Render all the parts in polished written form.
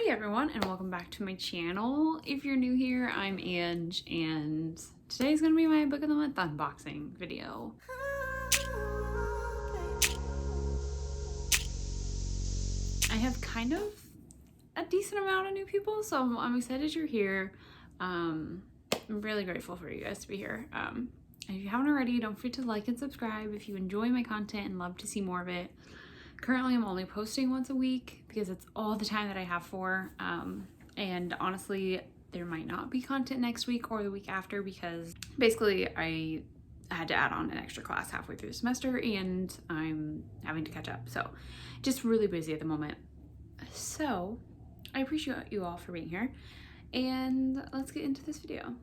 Hey everyone, and welcome back to my channel. If you're new here, I'm Ange, and today's gonna be my book of the month unboxing video. I have kind of a decent amount of new people, so I'm excited you're here. I'm really grateful for you guys to be here. If you haven't already, don't forget to like and subscribe if you enjoy my content and love to see more of it. Currently, I'm only posting once a week because it's all the time that I have for. And honestly, there might not be content next week or the week after because basically I had to add on an extra class halfway through the semester and I'm having to catch up. So just really busy at the moment. So I appreciate you all for being here and let's get into this video.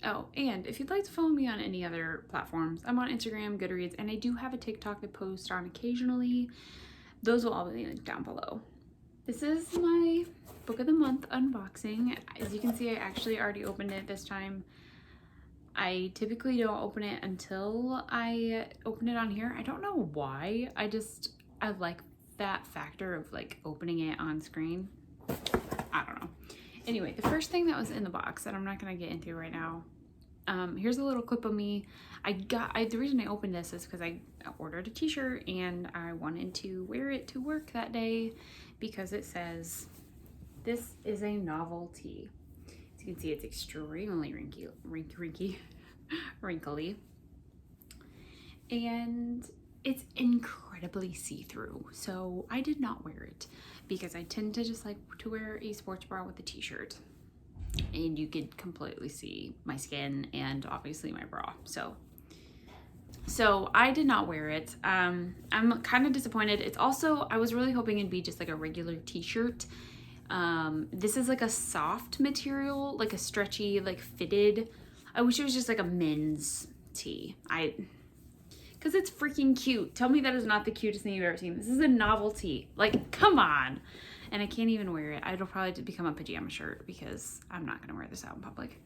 Oh, and if you'd like to follow me on any other platforms, I'm on Instagram, Goodreads, and I do have a TikTok I post on occasionally. Those will all be linked down below. This is my book of the month unboxing. As you can see, I actually already opened it this time. I typically don't open it until I open it on here. I don't know why. I like that factor of like opening it on screen. I don't know. Anyway, the first thing that was in the box that I'm not gonna get into right now, here's a little clip of me. The reason I opened this is because I ordered a t-shirt and I wanted to wear it to work that day because it says, "This is a novelty." As you can see, it's extremely wrinkly, and it's incredibly see-through. So I did not wear it because I tend to just like to wear a sports bra with a t-shirt and you could completely see my skin and obviously my bra. So I did not wear it. I'm kind of disappointed. It's also, I was really hoping it'd be just like a regular t-shirt. This is like a soft material, like a stretchy, like fitted. I wish it was just like a men's tee. Because it's freaking cute. Tell me that is not the cutest thing you've ever seen. This is a novelty. Like, come on. And I can't even wear it. It'll probably become a pajama shirt because I'm not going to wear this out in public.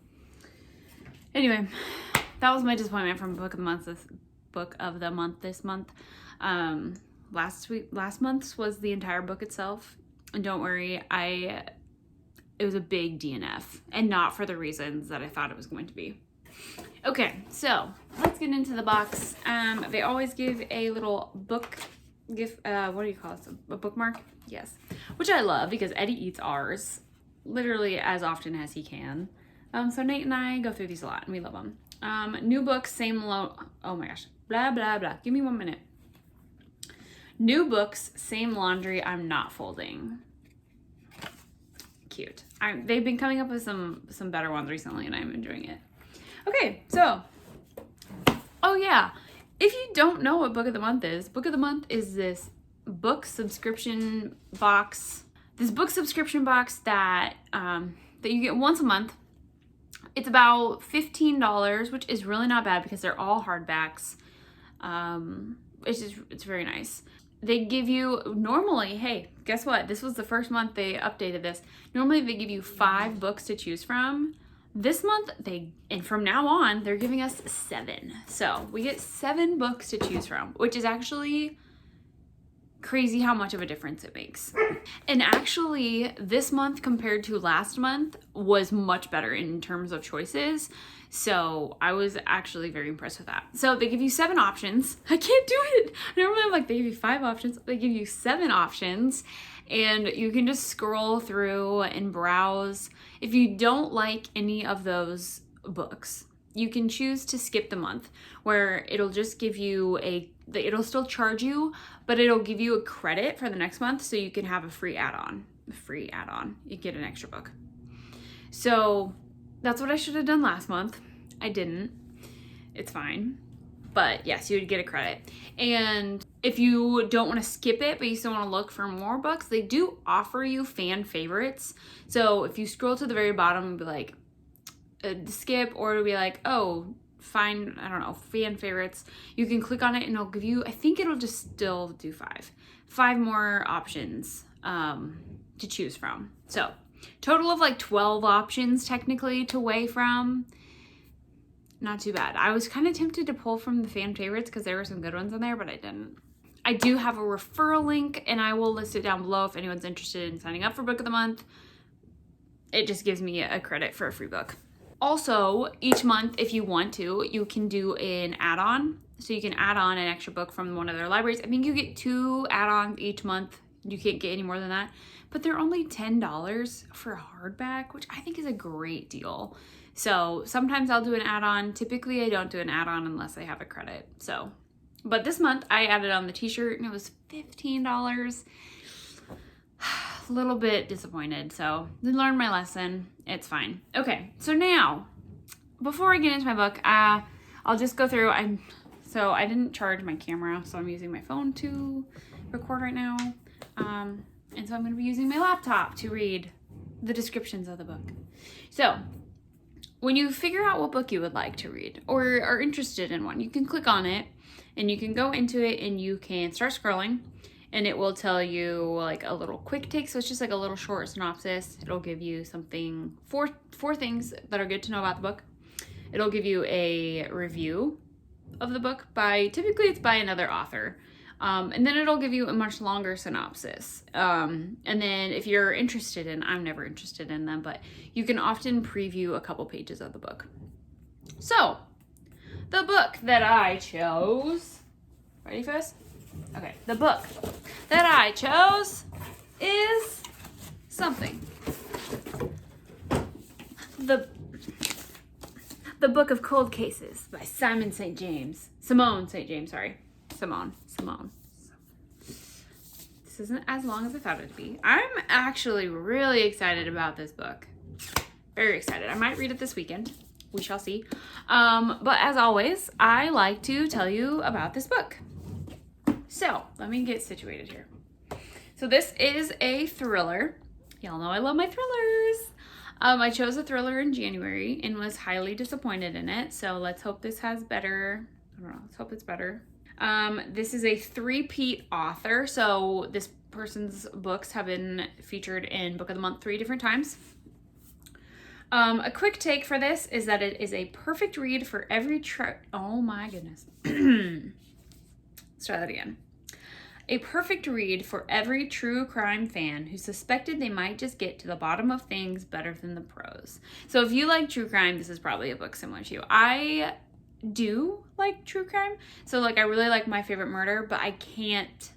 Anyway, that was my disappointment from book of the month this month. Last month's was the entire book itself. And don't worry, it was a big DNF. And not for the reasons that I thought it was going to be. Okay, so let's get into the box. They always give a little book gift, what do you call it? A bookmark? Yes. Which I love because Eddie eats ours literally as often as he can. So Nate and I go through these a lot and we love them. New books, oh my gosh, blah, blah, blah. Give me 1 minute. New books, same laundry, I'm not folding. Cute. They've been coming up with some better ones recently and I'm enjoying it. Okay, so, oh yeah, if you don't know what book of the month is this book subscription box. This book subscription box that you get once a month. It's about $15, which is really not bad because they're all hardbacks. It's very nice. They give you, normally, hey, guess what? This was the first month they updated this. Normally they give you 5 books to choose from. This month, and from now on, they're giving us 7. So we get 7 books to choose from, which is actually crazy how much of a difference it makes. And actually, this month compared to last month was much better in terms of choices. So I was actually very impressed with that. So they give you 7 options. I can't do it. Normally I'm like, they give you 5 options. They give you 7 options. And you can just scroll through and browse. If you don't like any of those books, you can choose to skip the month where it'll just give you it'll still charge you, but it'll give you a credit for the next month so you can have a free add-on. You get an extra book. So that's what I should have done last month. I didn't. It's fine. But yes, you would get a credit. And if you don't want to skip it, but you still want to look for more books, they do offer you fan favorites. So if you scroll to the very bottom and be like, skip, or it'll be like, oh, find, I don't know, fan favorites, you can click on it and it'll give you, I think it'll just still do 5 more options to choose from. So total of like 12 options technically to weigh from. Not too bad. I was kind of tempted to pull from the fan favorites because there were some good ones in there, but I didn't. I do have a referral link, and I will list it down below if anyone's interested in signing up for Book of the Month. It just gives me a credit for a free book. Also, each month, if you want to, you can do an add-on. So you can add on an extra book from one of their libraries. I think you get 2 add-ons each month. You can't get any more than that. But they're only $10 for a hardback, which I think is a great deal. So sometimes I'll do an add-on. Typically, I don't do an add-on unless I have a credit. So, but this month I added on the t-shirt and it was $15. A little bit disappointed, so I learned my lesson. It's fine. Okay, so now, before I get into my book, I'll just go through. So I didn't charge my camera, so I'm using my phone to record right now. And so I'm going to be using my laptop to read the descriptions of the book. So when you figure out what book you would like to read or are interested in one, you can click on it and you can go into it and you can start scrolling. And it will tell you like a little quick take. So it's just like a little short synopsis. It'll give you something, four things that are good to know about the book. It'll give you a review of the book typically it's by another author. And then it'll give you a much longer synopsis. And then if you're interested I'm never interested in them, but you can often preview a couple pages of the book. So the book that I chose, ready for this? Okay, the book that I chose is something. The Book of Cold Cases by Simone St. James. This isn't as long as I thought it'd be. I'm actually really excited about this book. Very excited. I might read it this weekend. We shall see. But as always, I like to tell you about this book. So, let me get situated here. So this is a thriller. Y'all know I love my thrillers. I chose a thriller in January and was highly disappointed in it. So let's hope this has better. I don't know. Let's hope it's better. This is a 3-peat author. So this person's books have been featured in Book of the Month 3 different times. A quick take for this is that it is a perfect read for every oh my goodness. Let's try that again. A perfect read for every true crime fan who suspected they might just get to the bottom of things better than the pros. So if you like true crime, this is probably a book similar to you. I do like true crime. So like I really like My Favorite Murder, but I can't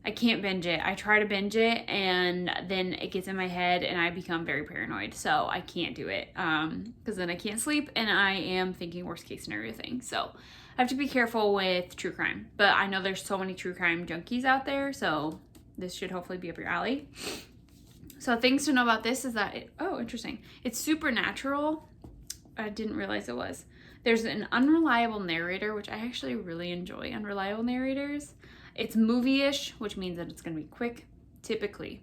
binge it. I try to binge it and then it gets in my head and I become very paranoid. So I can't do it because then I can't sleep and I am thinking worst case scenario thing. So I have to be careful with true crime. But I know there's so many true crime junkies out there. So this should hopefully be up your alley. So things to know about this is that, interesting. It's supernatural. I didn't realize it was. There's an unreliable narrator, which I actually really enjoy unreliable narrators. It's movie-ish, which means that it's going to be quick, typically,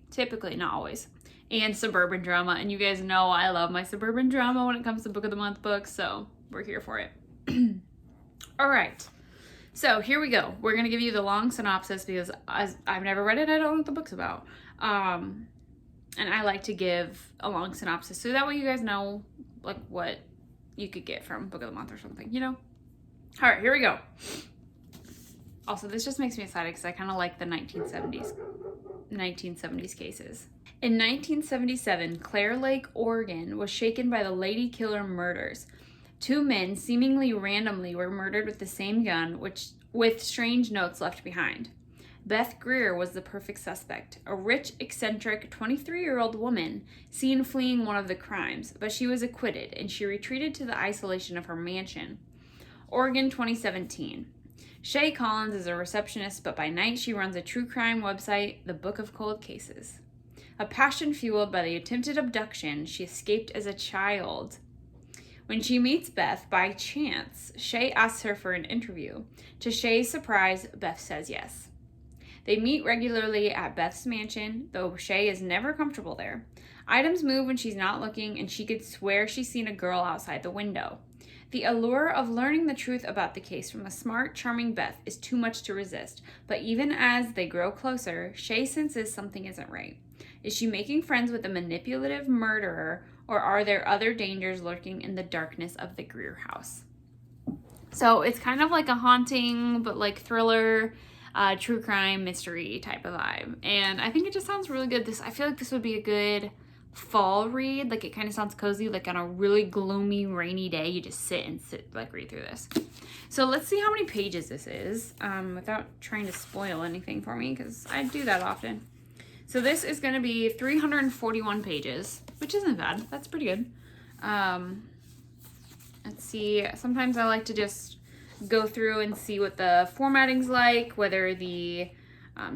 not always. And suburban drama, and you guys know I love my suburban drama when it comes to Book of the Month books, so we're here for it. All right, so here we go. We're going to give you the long synopsis because I've never read it. I don't know what the book's about. And I like to give a long synopsis so that way you guys know like what you could get from Book of the Month or something, you know? All right, here we go. Also, this just makes me excited because I kind of like the 1970s cases. In 1977, Clair Lake, Oregon was shaken by the Lady Killer murders. 2 men, seemingly randomly, were murdered with the same gun, with strange notes left behind. Beth Greer was the perfect suspect, a rich, eccentric 23-year-old woman seen fleeing one of the crimes, but she was acquitted and she retreated to the isolation of her mansion. Oregon, 2017. Shay Collins is a receptionist, but by night she runs a true crime website, The Book of Cold Cases. A passion fueled by the attempted abduction she escaped as a child. When she meets Beth by chance, Shay asks her for an interview. To Shay's surprise, Beth says yes. They meet regularly at Beth's mansion, though Shay is never comfortable there. Items move when she's not looking, and she could swear she's seen a girl outside the window. The allure of learning the truth about the case from a smart, charming Beth is too much to resist, but even as they grow closer, Shay senses something isn't right. Is she making friends with a manipulative murderer, or are there other dangers lurking in the darkness of the Greer house? So it's kind of like a haunting, but like thriller. true crime mystery type of vibe. And I think it just sounds really good. I feel like this would be a good fall read. Like, it kind of sounds cozy, like on a really gloomy, rainy day, you just read through this. So let's see how many pages this is, without trying to spoil anything for me, because I do that often. So this is going to be 341 pages, which isn't bad. That's pretty good. Let's see. Sometimes I like to just go through and see what the formatting's like, whether the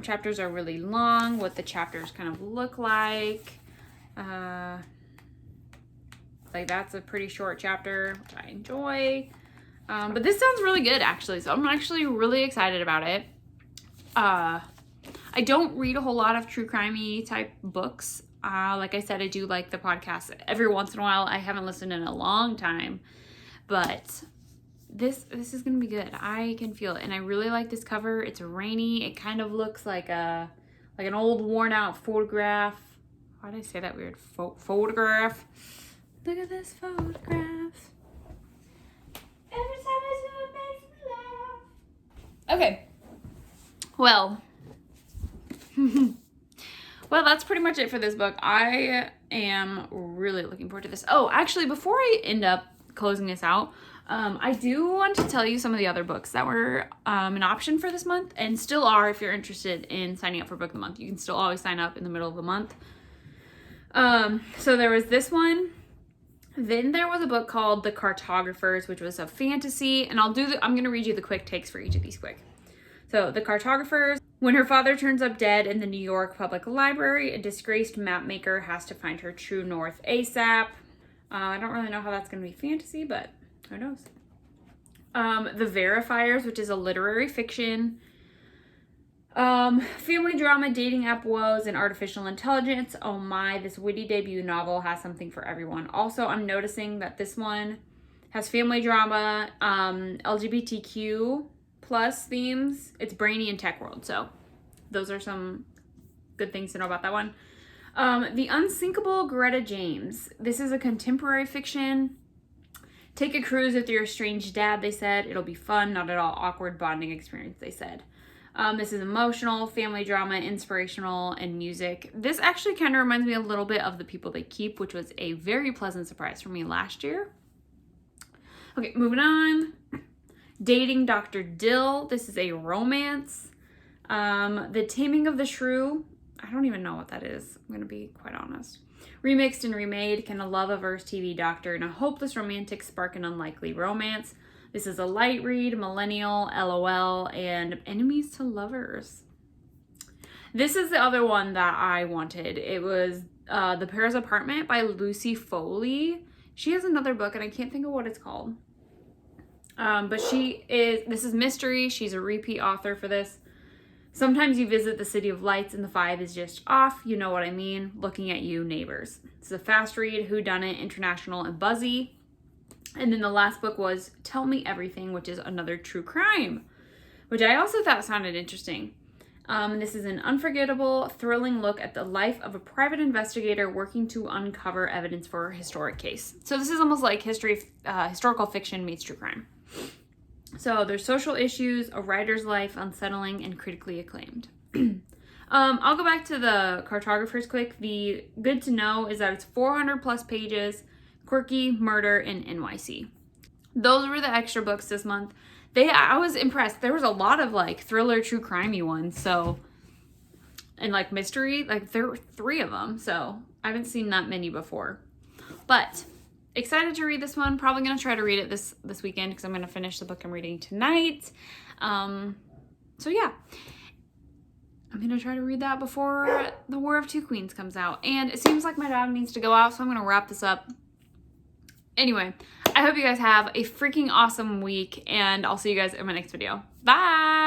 chapters are really long, what the chapters kind of look like. Like, that's a pretty short chapter, which I enjoy. But this sounds really good, actually, so I'm actually really excited about it. I don't read a whole lot of true crimey type books. Like I said, I do like the podcast every once in a while. I haven't listened in a long time, but this is gonna be good. I can feel it, and I really like this cover. It's rainy. It kind of looks like an old worn out photograph. Why did I say that weird? Photograph. Look at this photograph. Every time I do it makes me laugh. Okay. Well. Well, that's pretty much it for this book. I am really looking forward to this. Oh, actually, before I end up closing this out, I do want to tell you some of the other books that were an option for this month, and still are if you're interested in signing up for Book of the Month. You can still always sign up in the middle of the month. So there was this one. Then there was a book called The Cartographers, which was a fantasy, and I'm going to read you the quick takes for each of these quick. So, The Cartographers. When her father turns up dead in the New York Public Library, a disgraced mapmaker has to find her true north ASAP. I don't really know how that's going to be fantasy, but who knows. The Verifiers, which is a literary fiction. Family drama, dating app woes, and artificial intelligence. Oh my, this witty debut novel has something for everyone. Also, I'm noticing that this one has family drama, LGBTQ plus themes. It's brainy and tech world, so those are some good things to know about that one. The Unsinkable Greta James. This is a contemporary fiction. Take a cruise with your estranged dad, they said. It'll be fun, not at all awkward bonding experience, they said. This is emotional, family drama, inspirational, and music. This actually kind of reminds me a little bit of The People They Keep, which was a very pleasant surprise for me last year. Okay, moving on. Dating Dr. Dill. This is a romance. The Taming of the Shrew. I don't even know what that is. I'm going to be quite honest. Remixed and remade. Can a love-averse TV doctor and a hopeless romantic spark an unlikely romance? This is a light read, millennial, LOL, and enemies to lovers. This is the other one that I wanted. It was The Paris Apartment by Lucy Foley. She has another book, and I can't think of what it's called. But this is mystery. She's a repeat author for this. Sometimes you visit the city of lights and the vibe is just off. You know what I mean. Looking at you, neighbors. It's a fast read, whodunit, international, and buzzy. And then the last book was Tell Me Everything, which is another true crime, which I also thought sounded interesting. This is an unforgettable, thrilling look at the life of a private investigator working to uncover evidence for a historic case. So this is almost like historical fiction meets true crime. So there's social issues, a writer's life, unsettling, and critically acclaimed. I'll go back to The Cartographers quick. The good to know is that it's 400 plus pages, quirky, murder, and NYC. Those were the extra books this month. I was impressed. There was a lot of like thriller, true crimey ones. So, and like mystery, like there were 3 of them. So I haven't seen that many before, but excited to read this one. Probably going to try to read it this weekend because I'm going to finish the book I'm reading tonight. So yeah, I'm going to try to read that before The War of Two Queens comes out. And it seems like my dog needs to go out, so I'm going to wrap this up. Anyway, I hope you guys have a freaking awesome week, and I'll see you guys in my next video. Bye!